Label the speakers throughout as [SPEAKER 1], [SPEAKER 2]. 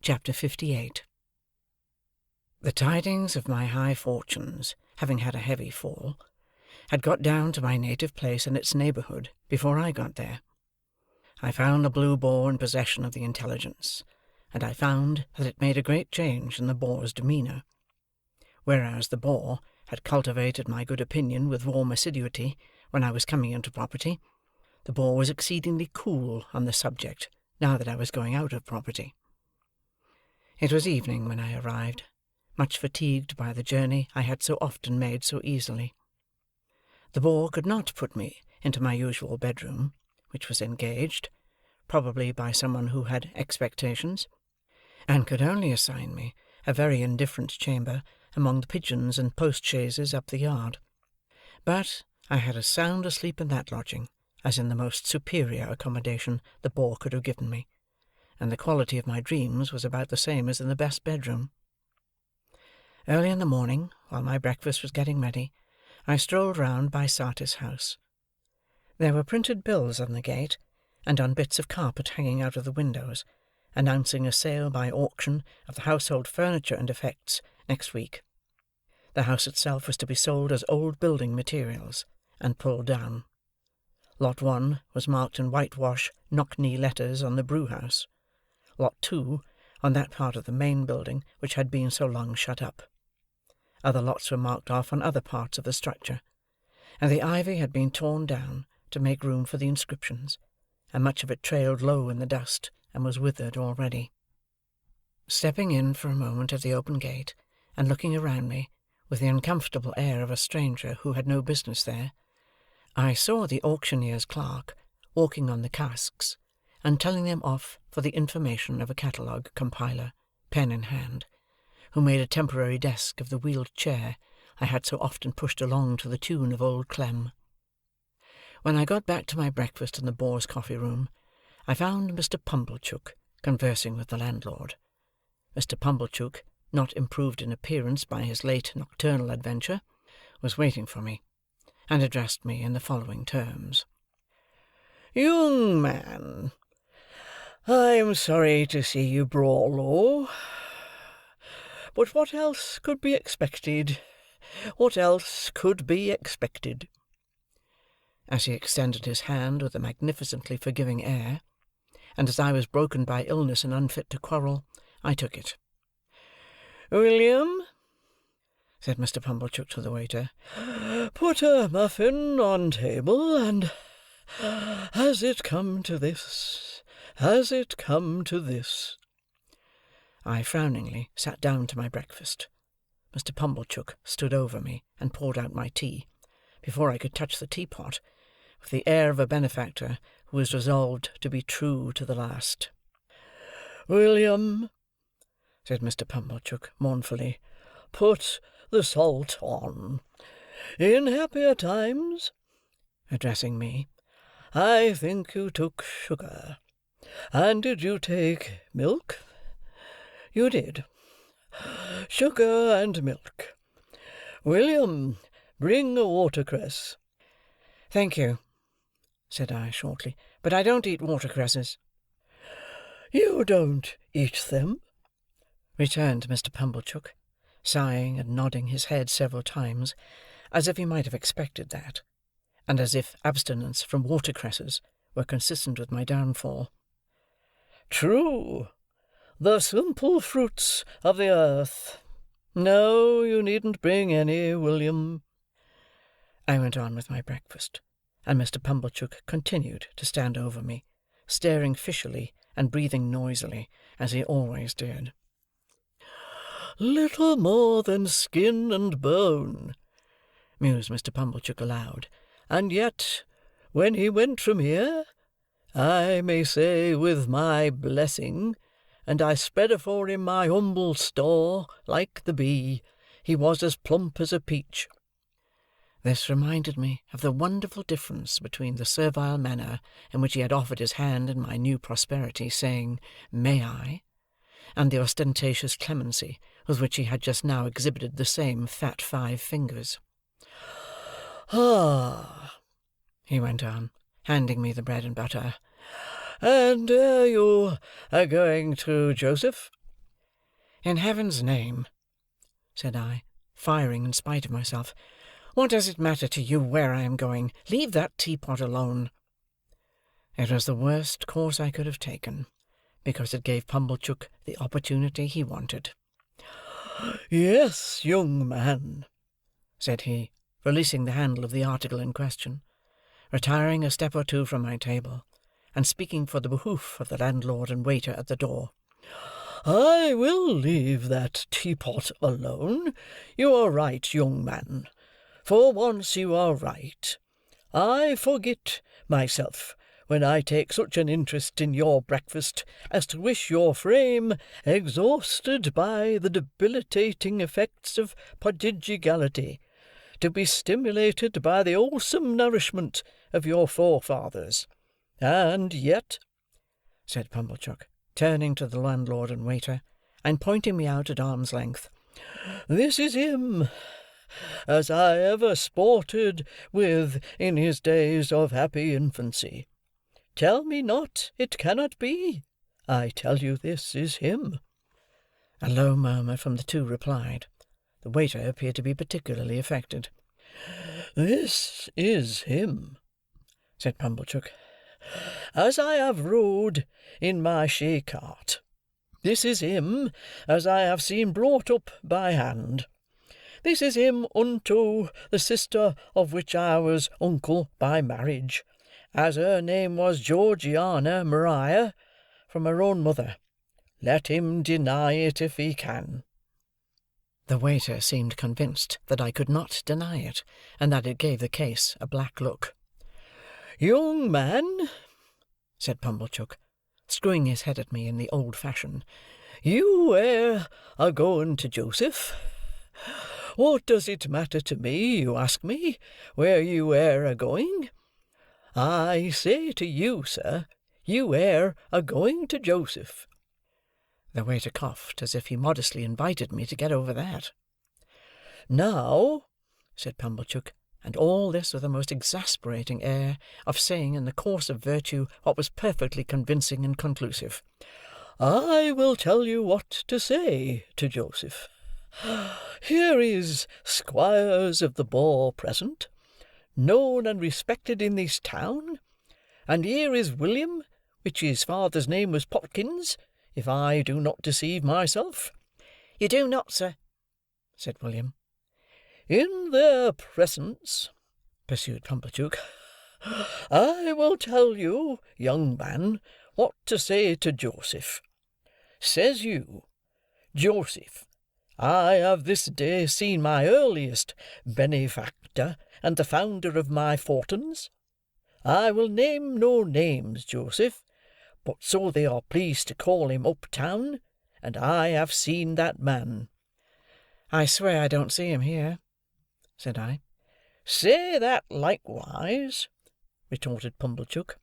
[SPEAKER 1] Chapter 58. The tidings of my high fortunes, having had a heavy fall, had got down to my native place and its neighbourhood before I got there. I found the Blue Boar in possession of the intelligence, and I found that it made a great change in the Boar's demeanour. Whereas the Boar had cultivated my good opinion with warm assiduity when I was coming into property, the Boar was exceedingly cool on the subject now that I was going out of property. It was evening when I arrived, much fatigued by the journey I had so often made so easily. The Boar could not put me into my usual bedroom, which was engaged, probably by someone who had expectations, and could only assign me a very indifferent chamber among the pigeons and post-chaises up the yard. But I had as sound a sleep in that lodging as in the most superior accommodation the Boar could have given me, and the quality of my dreams was about the same as in the best bedroom. Early in the morning, while my breakfast was getting ready, I strolled round by Satis house. There were printed bills on the gate, and on bits of carpet hanging out of the windows, announcing a sale by auction of the household furniture and effects next week. The house itself was to be sold as old building materials, and pulled down. Lot 1 was marked in whitewash knock-knee letters on the brewhouse. Lot 2 on that part of the main building which had been so long shut up. Other lots were marked off on other parts of the structure, and the ivy had been torn down to make room for the inscriptions, and much of it trailed low in the dust and was withered already. Stepping in for a moment at the open gate, and looking around me with the uncomfortable air of a stranger who had no business there, I saw the auctioneer's clerk walking on the casks, and telling them off for the information of a catalogue compiler, pen in hand, who made a temporary desk of the wheeled chair I had so often pushed along to the tune of Old Clem. When I got back to my breakfast in the Boar's coffee-room, I found Mr. Pumblechook conversing with the landlord. Mr. Pumblechook, not improved in appearance by his late nocturnal adventure, was waiting for me, and addressed me in the following terms. "Young man, I am sorry to see you brawl, but what else could be expected? What else could be expected?" As he extended his hand with a magnificently forgiving air, and as I was broken by illness and unfit to quarrel, I took it. "William," said Mr. Pumblechook to the waiter, "put a muffin on table, and has it come to this? Has it come to this?" I frowningly sat down to my breakfast. Mr. Pumblechook stood over me and poured out my tea, before I could touch the teapot, with the air of a benefactor who is resolved to be true to the last. "William," said Mr. Pumblechook mournfully, "put the salt on. In happier times," addressing me, "I think you took sugar. And did you take milk? You did. Sugar and milk. William, bring a watercress." "Thank you," said I shortly, "but I don't eat watercresses." "You don't eat them?" returned Mr. Pumblechook, sighing and nodding his head several times, as if he might have expected that, and as if abstinence from watercresses were consistent with my downfall. "True. The simple fruits of the earth. No, you needn't bring any, William." I went on with my breakfast, and Mr. Pumblechook continued to stand over me, staring fishily and breathing noisily, as he always did. "Little more than skin and bone," mused Mr. Pumblechook aloud, "and yet, when he went from here, I may say with my blessing, and I spread afore him my humble store, like the bee, he was as plump as a peach." This reminded me of the wonderful difference between the servile manner in which he had offered his hand in my new prosperity, saying, "May I?" and the ostentatious clemency with which he had just now exhibited the same fat 5 fingers. "Ah!" he went on, handing me the bread and butter. "And you are going to Joseph?" "In heaven's name," said I, firing in spite of myself, "what does it matter to you where I am going? Leave that teapot alone." It was the worst course I could have taken, because it gave Pumblechook the opportunity he wanted. "Yes, young man," said he, releasing the handle of the article in question, retiring a step or two from my table, and speaking for the behoof of the landlord and waiter at the door. "I will leave that teapot alone. You are right, young man. For once you are right. I forget myself when I take such an interest in your breakfast as to wish your frame, exhausted by the debilitating effects of prodigality, to be stimulated by the wholesome nourishment of your forefathers. And yet," said Pumblechook, turning to the landlord and waiter, and pointing me out at arm's length, "this is him, as I ever sported with in his days of happy infancy. Tell me not it cannot be. I tell you this is him." A low murmur from the two replied. The waiter appeared to be particularly affected. "This is him," said Pumblechook, "as I have rode in my shay-cart. This is him, as I have seen brought up by hand. This is him unto the sister of which I was uncle by marriage, as her name was Georgiana Maria, from her own mother. Let him deny it if he can." The waiter seemed convinced that I could not deny it, and that it gave the case a black look. "Young man," said Pumblechook, screwing his head at me in the old fashion, "you were a-going to Joseph. What does it matter to me, you ask me, where you were a-going? I say to you, sir, you were a-going to Joseph." The waiter coughed, as if he modestly invited me to get over that. "Now," said Pumblechook, and all this with a most exasperating air of saying in the course of virtue what was perfectly convincing and conclusive, "I will tell you what to say to Joseph. Here is Squires of the Boar present, known and respected in this town, and here is William, which his father's name was Popkins, if I do not deceive myself." "You do not, sir," said William. "In their presence," pursued Pumblechook, "I will tell you, young man, what to say to Joseph. Says you, 'Joseph, I have this day seen my earliest benefactor and the founder of my fortunes. I will name no names, Joseph, but so they are pleased to call him uptown, and I have seen that man.'" "I swear I don't see him here," said I. "Say that likewise," retorted Pumblechook.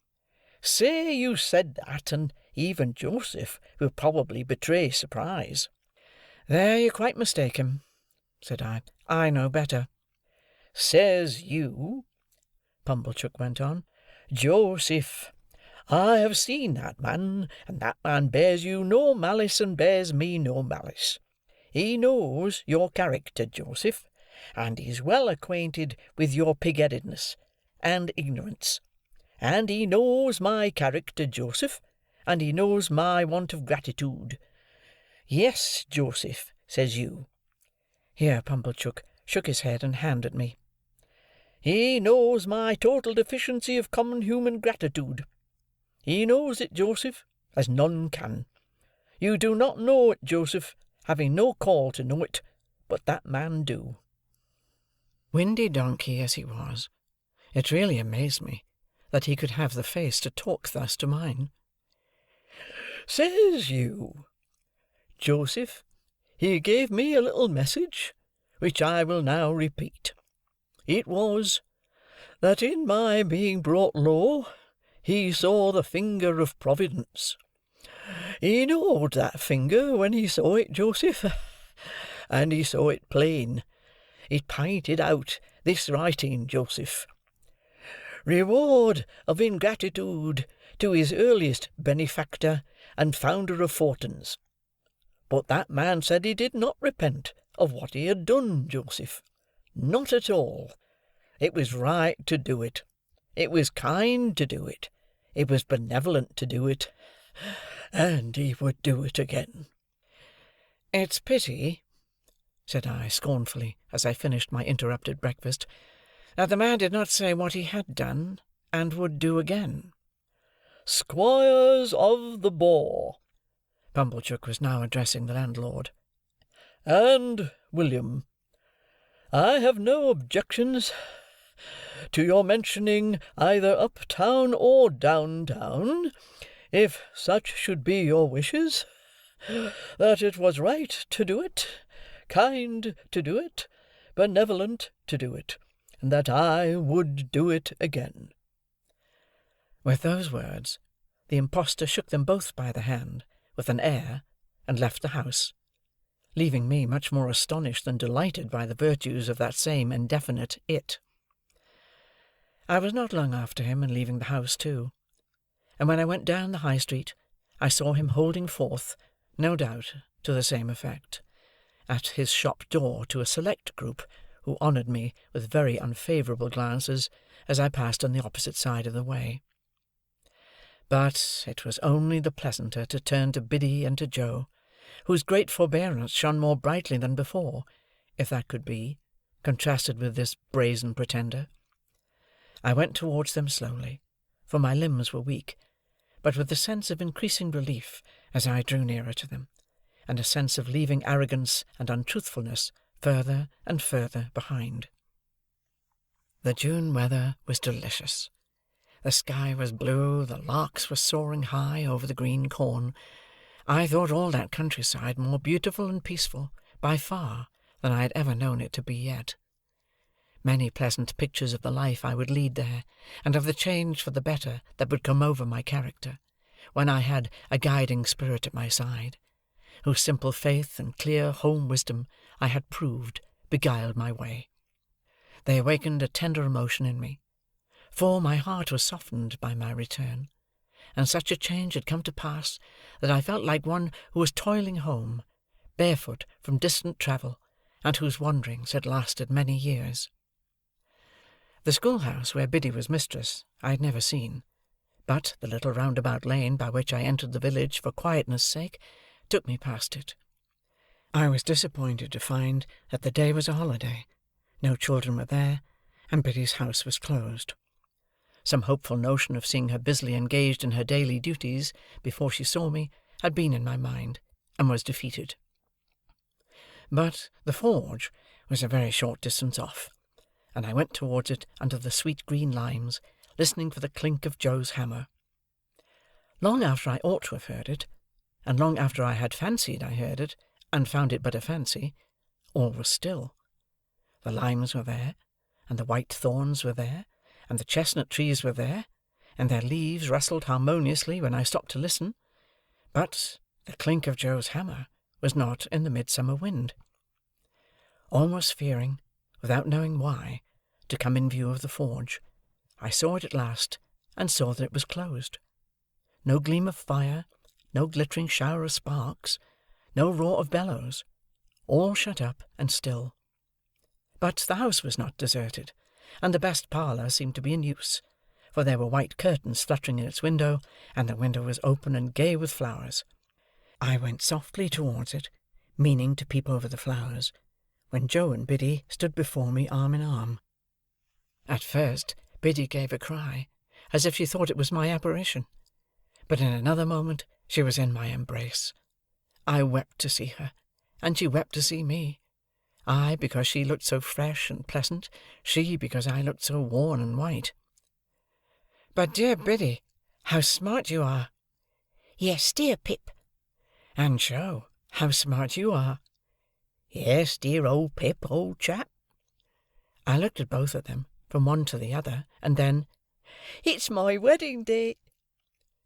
[SPEAKER 1] "Say you said that, and even Joseph will probably betray surprise." "There you quite mistake him," said I. "I know better." "Says you," Pumblechook went on, "'Joseph, I have seen that man, and that man bears you no malice and bears me no malice. He knows your character, Joseph, and is well acquainted with your pig-headedness and ignorance. And he knows my character, Joseph, and he knows my want of gratitude. Yes, Joseph, says you." Here Pumblechook shook his head and hand at me. "He knows my total deficiency of common human gratitude. He knows it, Joseph, as none can. You do not know it, Joseph, having no call to know it, but that man do." Windy donkey as he was, it really amazed me that he could have the face to talk thus to mine. "Says you, Joseph, he gave me a little message, which I will now repeat. It was, that in my being brought low, he saw the finger of Providence. He knowed that finger when he saw it, Joseph, and he saw it plain. It pinted out this writing, Joseph: 'Reward of ingratitude to his earliest benefactor and founder of fortunes.
[SPEAKER 2] But that man said he did not repent of what he had done, Joseph. Not at all. It was right to do it. It was kind to do it. It was benevolent to do it. And he would do it again."
[SPEAKER 1] "It's pity," said I, scornfully, as I finished my interrupted breakfast, "that the man did not say what he had done, and would do again."
[SPEAKER 2] "Squires of the Boar,"
[SPEAKER 1] Pumblechook was now addressing the landlord,
[SPEAKER 2] "and William, I have no objections to your mentioning either up-town or down-town, if such should be your wishes, that it was right to do it, kind to do it, benevolent to do it, and that I would do it again."
[SPEAKER 1] With those words, the impostor shook them both by the hand, with an air, and left the house, leaving me much more astonished than delighted by the virtues of that same indefinite it. I was not long after him in leaving the house too, and when I went down the High Street, I saw him holding forth, no doubt to the same effect, at his shop door to a select group who honoured me with very unfavourable glances as I passed on the opposite side of the way. But it was only the pleasanter to turn to Biddy and to Joe, whose great forbearance shone more brightly than before, if that could be, contrasted with this brazen pretender. I went towards them slowly, for my limbs were weak, but with a sense of increasing relief as I drew nearer to them, and a sense of leaving arrogance and untruthfulness further and further behind. The June weather was delicious. The sky was blue, the larks were soaring high over the green corn. I thought all that countryside more beautiful and peaceful, by far, than I had ever known it to be yet. Many pleasant pictures of the life I would lead there, and of the change for the better that would come over my character, when I had a guiding spirit at my side, whose simple faith and clear home wisdom I had proved beguiled my way. They awakened a tender emotion in me, for my heart was softened by my return, and such a change had come to pass that I felt like one who was toiling home, barefoot from distant travel, and whose wanderings had lasted many years. The schoolhouse where Biddy was mistress I had never seen, but the little roundabout lane by which I entered the village for quietness' sake took me past it. I was disappointed to find that the day was a holiday, no children were there, and Biddy's house was closed. Some hopeful notion of seeing her busily engaged in her daily duties before she saw me had been in my mind, and was defeated. But the forge was a very short distance off, and I went towards it under the sweet green limes, listening for the clink of Joe's hammer. Long after I ought to have heard it, and long after I had fancied I heard it, and found it but a fancy, all was still. The limes were there, and the white thorns were there, and the chestnut trees were there, and their leaves rustled harmoniously when I stopped to listen, but the clink of Joe's hammer was not in the midsummer wind. Almost fearing, without knowing why, to come in view of the forge, I saw it at last, and saw that it was closed. No gleam of fire, no glittering shower of sparks, no roar of bellows, all shut up and still. But the house was not deserted, and the best parlour seemed to be in use, for there were white curtains fluttering in its window, and the window was open and gay with flowers. I went softly towards it, meaning to peep over the flowers, when Joe and Biddy stood before me arm in arm. At first Biddy gave a cry, as if she thought it was my apparition, but in another moment she was in my embrace. I wept to see her, and she wept to see me. I, because she looked so fresh and pleasant, she, because I looked so worn and white. "But, dear Biddy, how smart you are!"
[SPEAKER 3] "Yes, dear Pip."
[SPEAKER 1] "And Joe, how smart you are!"
[SPEAKER 3] "Yes, dear old Pip, old chap."
[SPEAKER 1] I looked at both of them, from one to the other, and then,
[SPEAKER 3] "It's my wedding day,"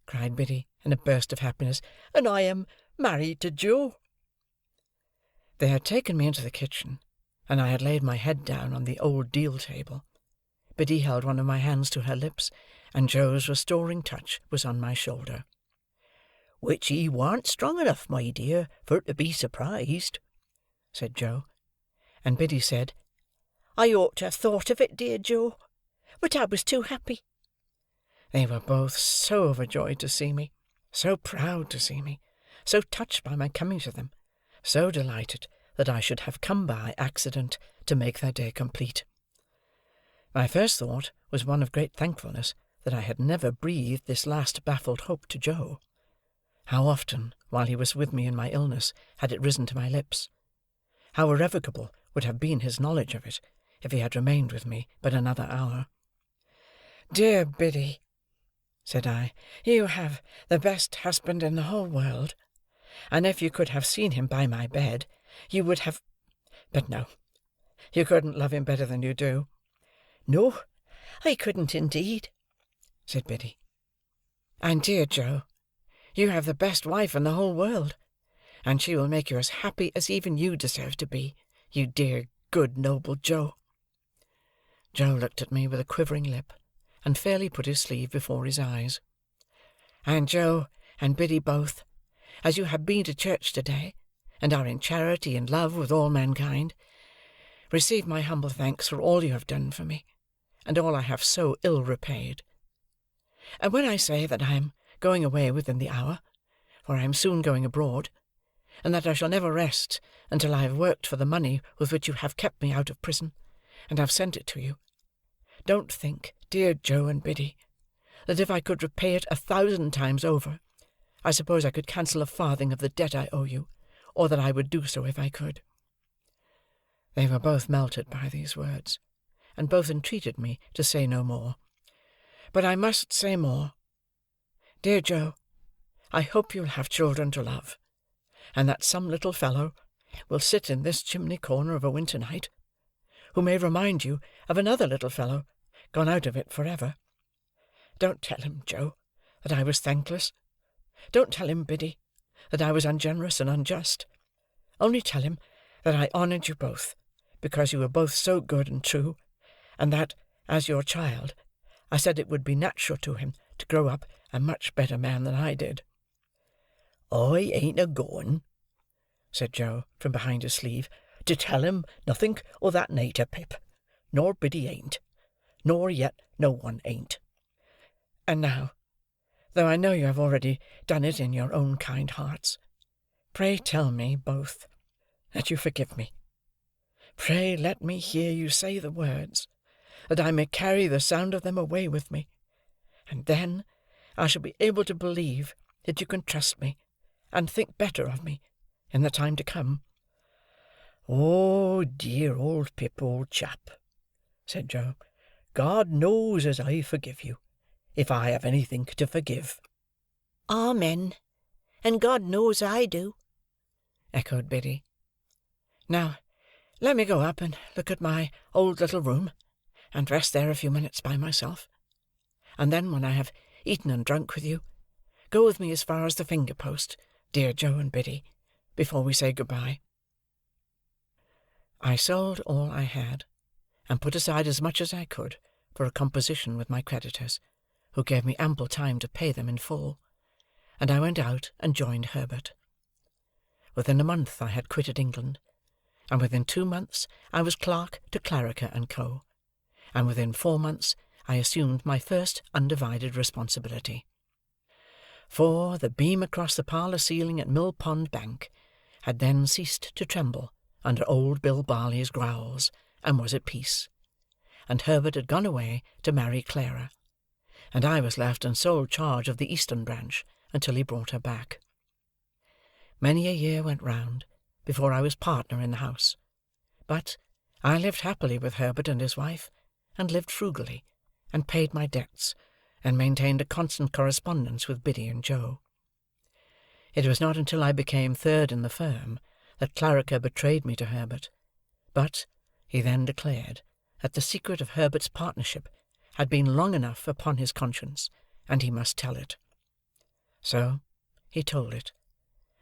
[SPEAKER 1] cried Biddy, in a burst of happiness,
[SPEAKER 3] "and I am married to Joe."
[SPEAKER 1] They had taken me into the kitchen, and I had laid my head down on the old deal table. Biddy held one of my hands to her lips, and Joe's restoring touch was on my shoulder.
[SPEAKER 3] which he warn't strong enough, my dear, for to be surprised,"
[SPEAKER 1] said Joe. And Biddy said,
[SPEAKER 3] "I ought to have thought of it, dear Joe, but I was too happy."
[SPEAKER 1] They were both so overjoyed to see me, so proud to see me, so touched by my coming to them, so delighted that I should have come by accident to make their day complete. My first thought was one of great thankfulness that I had never breathed this last baffled hope to Joe. How often, while he was with me in my illness, had it risen to my lips! How irrevocable would have been his knowledge of it, if he had remained with me but another hour. "Dear Biddy," said I, "you have the best husband in the whole world, and if you could have seen him by my bed, you would have— But no, you couldn't love him better than you do."
[SPEAKER 3] "No, I couldn't indeed,"
[SPEAKER 1] said Biddy. "And, dear Joe, you have the best wife in the whole world, and she will make you as happy as even you deserve to be, you dear, good, noble Joe." Joe looked at me with a quivering lip, and fairly put his sleeve before his eyes. "And Joe and Biddy both, as you have been to church to-day, and are in charity and love with all mankind, receive my humble thanks for all you have done for me, and all I have so ill repaid. And when I say that I am going away within the hour, for I am soon going abroad, and that I shall never rest until I have worked for the money with which you have kept me out of prison, and have sent it to you, don't think, dear Joe and Biddy, that if I could repay it 1,000 times over, I suppose I could cancel a farthing of the debt I owe you, or that I would do so if I could." They were both melted by these words, and both entreated me to say no more. But I must say more. Dear Joe, I hope you'll have children to love, and that some little fellow will sit in this chimney corner of a winter night, who may remind you of another little fellow gone out of it for ever. Don't tell him, Joe, that I was thankless. Don't tell him, Biddy, that I was ungenerous and unjust. Only tell him that I honoured you both, because you were both so good and true, and that, as your child, I said it would be natural to him to grow up a much better man than I did."
[SPEAKER 3] "I ain't a-going,"
[SPEAKER 1] said Joe, from behind his sleeve,
[SPEAKER 3] "to tell him nothink o' that nater, Pip, nor Biddy ain't, nor yet no one ain't."
[SPEAKER 1] And now, though I know you have already done it in your own kind hearts, pray tell me, both, that you forgive me. Pray let me hear you say the words, that I may carry the sound of them away with me, and then I shall be able to believe that you can trust me, and think better of me, in the time to come."
[SPEAKER 3] "Oh, dear old Pip, old chap," said Joe, "God knows as I forgive you, if I have anythink to forgive."
[SPEAKER 4] "Amen, and God knows I do,"
[SPEAKER 1] echoed Biddy. "Now, let me go up and look at my old little room, and rest there a few minutes by myself, and then, when I have eaten and drunk with you, go with me as far as the finger-post, dear Joe and Biddy, before we say good-bye." I sold all I had, and put aside as much as I could for a composition with my creditors, who gave me ample time to pay them in full, and I went out and joined Herbert. Within a month I had quitted England, and within 2 months I was clerk to Clarriker and Co., and within 4 months I assumed my first undivided responsibility. For, the beam across the parlour ceiling at Mill Pond Bank had then ceased to tremble under old Bill Barley's growls, and was at peace, and Herbert had gone away to marry Clara, and I was left in sole charge of the eastern branch until he brought her back. Many a year went round before I was partner in the house, but I lived happily with Herbert and his wife, and lived frugally, and paid my debts, and maintained a constant correspondence with Biddy and Joe. It was not until I became third in the firm that Clarriker betrayed me to Herbert, but he then declared that the secret of Herbert's partnership had been long enough upon his conscience, and he must tell it. So he told it,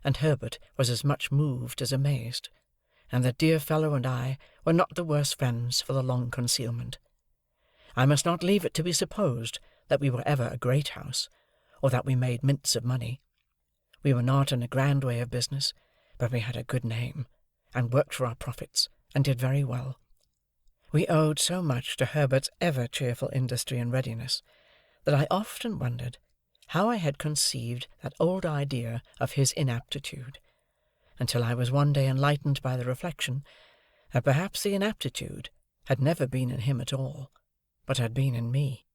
[SPEAKER 1] and Herbert was as much moved as amazed, and the dear fellow and I were not the worse friends for the long concealment. I must not leave it to be supposed that we were ever a great house, or that we made mints of money. We were not in a grand way of business, but we had a good name, and worked for our profits, and did very well. We owed so much to Herbert's ever cheerful industry and readiness, that I often wondered how I had conceived that old idea of his inaptitude, until I was one day enlightened by the reflection that perhaps the inaptitude had never been in him at all, but had been in me.